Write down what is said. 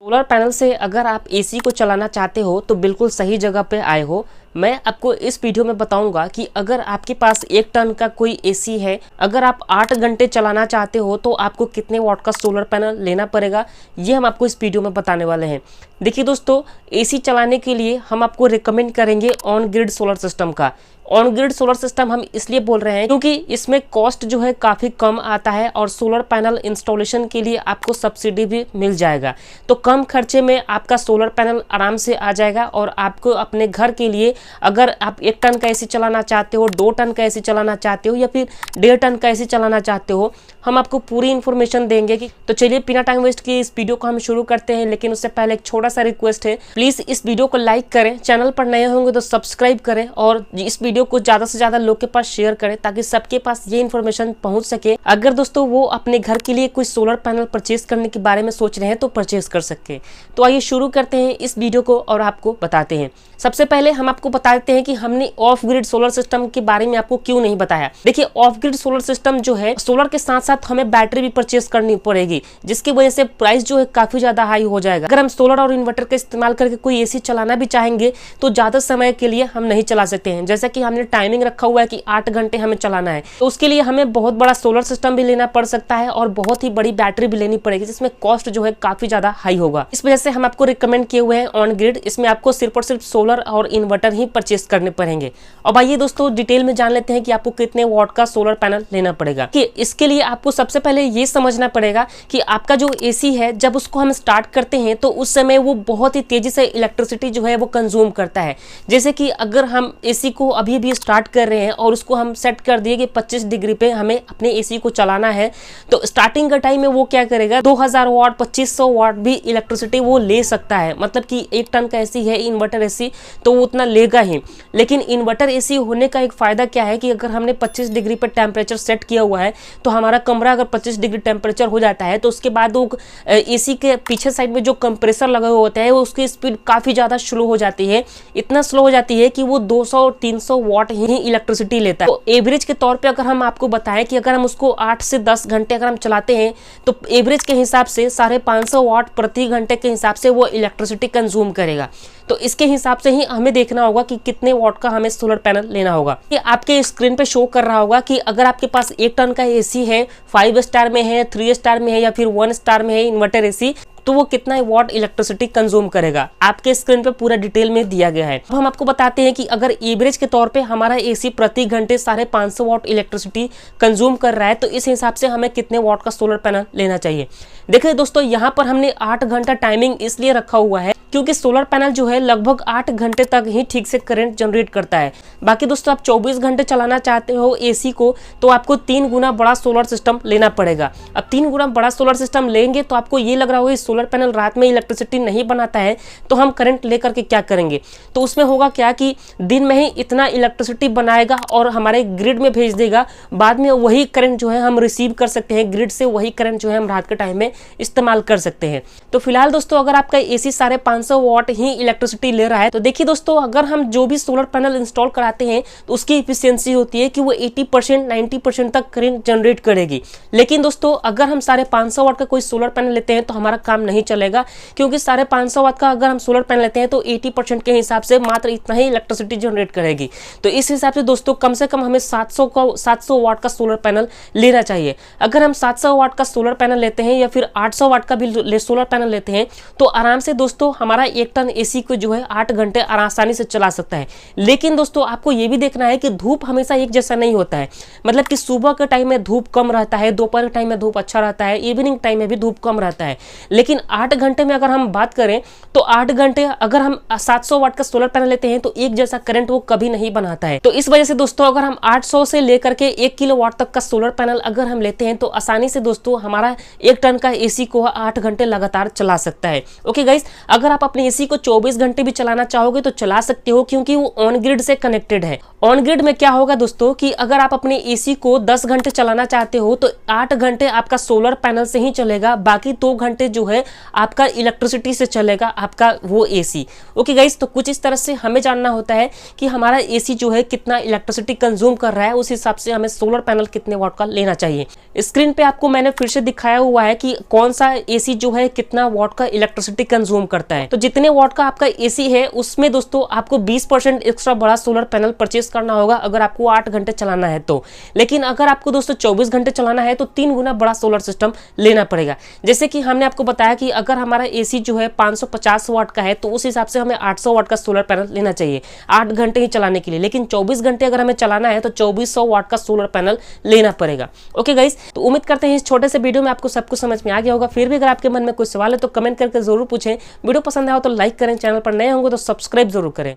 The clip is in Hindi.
सोलर पैनल से अगर आप एसी को चलाना चाहते हो तो बिल्कुल सही जगह पे आए हो। मैं आपको इस वीडियो में बताऊंगा कि अगर आपके पास 1 टन का कोई एसी है, अगर आप 8 घंटे चलाना चाहते हो तो आपको कितने वाट का सोलर पैनल लेना पड़ेगा, ये हम आपको इस वीडियो में बताने वाले हैं। देखिए दोस्तों, एसी चलाने के लिए हम आपको रिकमेंड करेंगे ऑन ग्रिड सोलर सिस्टम का। ऑन ग्रिड सोलर सिस्टम हम इसलिए बोल रहे हैं क्योंकि इसमें कॉस्ट जो है काफ़ी कम आता है और सोलर पैनल इंस्टॉलेशन के लिए आपको सब्सिडी भी मिल जाएगा। तो कम खर्चे में आपका सोलर पैनल आराम से आ जाएगा और आपको अपने घर के लिए, अगर आप 1 टन का एसी चलाना चाहते हो, 2 टन का एसी चलाना चाहते हो या फिर 1.5 टन का एसी चलाना चाहते हो, हम आपको पूरी इन्फॉर्मेशन देंगे। तो चलिए बिना टाइम वेस्ट किए इस वीडियो को हम शुरू करते हैं। लेकिन उससे पहले एक छोटा सा रिक्वेस्ट है, प्लीज़ इस वीडियो को लाइक करें, चैनल पर नए होंगे तो सब्सक्राइब करें और इस वीडियो को ज़्यादा से ज़्यादा लोग के पास शेयर करें ताकि सबके पास ये इन्फॉर्मेशन पहुंच सके। अगर दोस्तों वो अपने घर के लिए कोई सोलर पैनल परचेज करने के बारे में सोच रहे हैं तो परचेज कर सके। तो आइए शुरू करते हैं इस वीडियो को और आपको बताते हैं। सबसे पहले हम आपको बता देते हैं कि हमने ऑफ ग्रिड सोलर सिस्टम के बारे में आपको क्यों नहीं बताया। देखिए, ऑफ ग्रिड सोलर सिस्टम जो है, सोलर के साथ साथ हमें बैटरी भी परचेज करनी पड़ेगी, जिसकी वजह से प्राइस जो है काफी ज्यादा हाई हो जाएगा। अगर हम सोलर और इन्वर्टर का इस्तेमाल करके कोई एसी चलाना भी चाहेंगे तो ज्यादा समय के लिए हम नहीं चला सकते हैं। जैसे कि हमने टाइमिंग रखा हुआ है कि 8 घंटे हमें चलाना है, तो उसके लिए हमें बहुत बड़ा सोलर सिस्टम भी लेना पड़ सकता है और बहुत ही बड़ी बैटरी भी लेनी पड़ेगी, जिसमें कॉस्ट जो है काफी ज्यादा हाई होगा। इस वजह से हम आपको रिकमेंड किए हुए हैं ऑन ग्रिड। इसमें आपको सिर्फ और सिर्फ सोलर और इन्वर्टर ही परचेस करने पड़ेंगे। अब आइए दोस्तों डिटेल में जान लेते हैं कि आपको कितने वॉट का सोलर पैनल लेना पड़ेगा। कि इसके लिए आपको सबसे पहले ये समझना पड़ेगा कि आपका जो एसी है, जब उसको हम स्टार्ट करते हैं तो उस समय वो बहुत ही तेजी से इलेक्ट्रिसिटी जो है वो कंज्यूम करता है। जैसे कि अगर हम एसी को अभी भी स्टार्ट कर रहे हैं और उसको हम सेट कर दिए कि 25 डिग्री पे हमें अपने एसी को चलाना है, तो स्टार्टिंग का टाइम में वो क्या करेगा, 2000 वाट 2500 वाट भी इलेक्ट्रिसिटी वो ले सकता है। मतलब कि 1 टन का एसी है, इन्वर्टर एसी, तो वो उतना लेगा ही। लेकिन इन्वर्टर एसी होने का एक फायदा क्या है कि अगर हमने 25 डिग्री पर टेम्परेचर सेट किया हुआ है तो हमारा कमरा अगर 25 डिग्री टेम्परेचर हो जाता है तो उसके बाद वो एसी के पीछे साइड में जो कंप्रेसर लगे हुए होते हैं वो उसकी स्पीड काफ़ी ज़्यादा स्लो हो जाती है। इतना स्लो हो जाती है कि वो 200-300 वाट ही इलेक्ट्रिसिटी लेता है। तो एवरेज के तौर पर अगर हम आपको बताएं कि अगर हम उसको 8 से 10 घंटे अगर हम चलाते हैं तो एवरेज के हिसाब से 550 वाट प्रति घंटे के हिसाब से वो इलेक्ट्रिसिटी कंज्यूम करेगा। तो इसके हिसाब से ही हमें देखना होगा कि कितने वाट का हमें सोलर पैनल लेना होगा। ये आपके स्क्रीन पे शो कर रहा होगा कि अगर आपके पास 1 टन का एसी है, 5 स्टार में है, 3 स्टार में है या फिर 1 स्टार में है इन्वर्टर एसी, तो वो कितना वाट इलेक्ट्रिसिटी कंज्यूम करेगा आपके स्क्रीन पे पूरा डिटेल में दिया गया है। अब हम आपको बताते हैं कि अगर एवरेज के तौर पे हमारा एसी प्रति घंटे 550 वाट इलेक्ट्रिसिटी कंज्यूम कर रहा है तो इस हिसाब से हमें कितने वाट का सोलर पैनल लेना चाहिए। देखिए दोस्तों, यहाँ पर हमने 8 घंटा टाइमिंग इसलिए रखा हुआ है क्योंकि सोलर पैनल जो है लगभग 8 घंटे तक ही ठीक से करंट जनरेट करता है। बाकी दोस्तों, आप 24 घंटे चलाना चाहते हो एसी को तो आपको 3 गुना बड़ा सोलर सिस्टम लेना पड़ेगा। अब 3 गुना बड़ा सोलर सिस्टम लेंगे तो आपको ये लग रहा होगा सोलर पैनल रात में इलेक्ट्रिसिटी नहीं बनाता है तो हम करंट लेकर के क्या करेंगे। तो उसमें होगा क्या कि दिन में ही इतना इलेक्ट्रिसिटी बनाएगा और हमारे ग्रिड में भेज देगा। बाद में वही करंट जो है हम रिसीव कर सकते हैं ग्रिड से, वही करंट जो है हम रात के टाइम में इस्तेमाल कर सकते हैं। तो फिलहाल दोस्तों, अगर आपका एसी 550 वाट ही इलेक्ट्रिसिटी ले रहा है तो देखिए दोस्तों, अगर हम जो भी सोलर पैनल इंस्टॉल कराते हैं तो उसकी एफिशिएंसी होती है कि वो 80% 90% तक करंट जनरेट करेगी। लेकिन दोस्तों, अगर हम 550 वाट का कोई सोलर पैनल लेते हैं तो हमारा काम नहीं चलेगा, क्योंकि 550 वाट का अगर हम सोलर पैनल लेते हैं तो 80% के हिसाब से मात्र इतना ही इलेक्ट्रिसिटी जनरेट करेगी। तो इस हिसाब से दोस्तों कम से कम हमें 700 वाट का सोलर पैनल लेना चाहिए। अगर हम 700 वाट का सोलर पैनल लेते हैं या फिर 800 वाट का भी सोलर पैनल लेते हैं तो आराम से दोस्तों हमारा 1 टन एसी को जो है 8 घंटे आसानी से चला सकता है। लेकिन दोस्तों, आपको ये भी देखना है कि धूप हमेशा एक जैसा नहीं होता है। मतलब कि सुबह के टाइम में धूप कम रहता है, दोपहर के टाइम में धूप अच्छा रहता है, इवनिंग टाइम में भी धूप कम रहता है। लेकिन 8 घंटे में अगर हम बात करें तो 8 घंटे अगर हम 700 वाट का सोलर पैनल लेते हैं तो एक जैसा करंट वो कभी नहीं बनाता है। तो इस वजह से दोस्तों, अगर हम 800 से लेकर के 1 किलोवाट तक का सोलर पैनल अगर हम लेते हैं तो आसानी से दोस्तों हमारा 1 टन का एसी को 8 घंटे लगातार चला सकता है। ओके गाइस, अगर आप अपने एसी को 24 घंटे भी चलाना चाहोगे तो चला सकते हो, क्योंकि वो ऑन ग्रिड से कनेक्टेड है। ऑन ग्रिड में क्या होगा दोस्तों कि अगर आप अपने एसी को 10 घंटे चलाना चाहते हो तो 8 घंटे आपका सोलर पैनल से ही चलेगा, बाकी 2 घंटे जो है आपका इलेक्ट्रिसिटी से चलेगा आपका वो एसी। ओके गाइस, तो कुछ इस तरह से हमें जानना होता है कि हमारा एसी जो है कितना इलेक्ट्रिसिटी कंज्यूम कर रहा है, उस हिसाब से हमें सोलर पैनल कितने वाट का लेना चाहिए। स्क्रीन पे आपको मैंने फिर से दिखाया हुआ है कि कौन सा एसी जो है कितना वाट का इलेक्ट्रिसिटी कंज्यूम करता है। तो जितने वाट का आपका एसी है उसमें दोस्तों आपको 20% एक्स्ट्रा बड़ा सोलर पैनल परचेस करना होगा अगर आपको 8 घंटे चलाना है तो। लेकिन अगर आपको दोस्तों 24 घंटे चलाना है तो 3 गुना बड़ा सोलर सिस्टम लेना पड़ेगा। जैसे कि हमने आपको बताया कि अगर हमारा एसी जो है 550 वाट का है तो उस हिसाब से हमें 800 वाट का सोलर पैनल लेना चाहिए 8 घंटे ही चलाने के लिए। लेकिन 24 घंटे अगर हमें चलाना है तो 2400 वाट का सोलर पैनल लेना पड़ेगा। ओके गाइस, तो उम्मीद करते हैं इस छोटे से वीडियो में आपको सब कुछ समझ में आ गया होगा। फिर भी अगर आपके मन में कोई सवाल है तो कमेंट करके जरूर पूछें। वीडियो पसंद आया हो तो लाइक करें, चैनल पर नए होंगे तो सब्सक्राइब जरूर करें।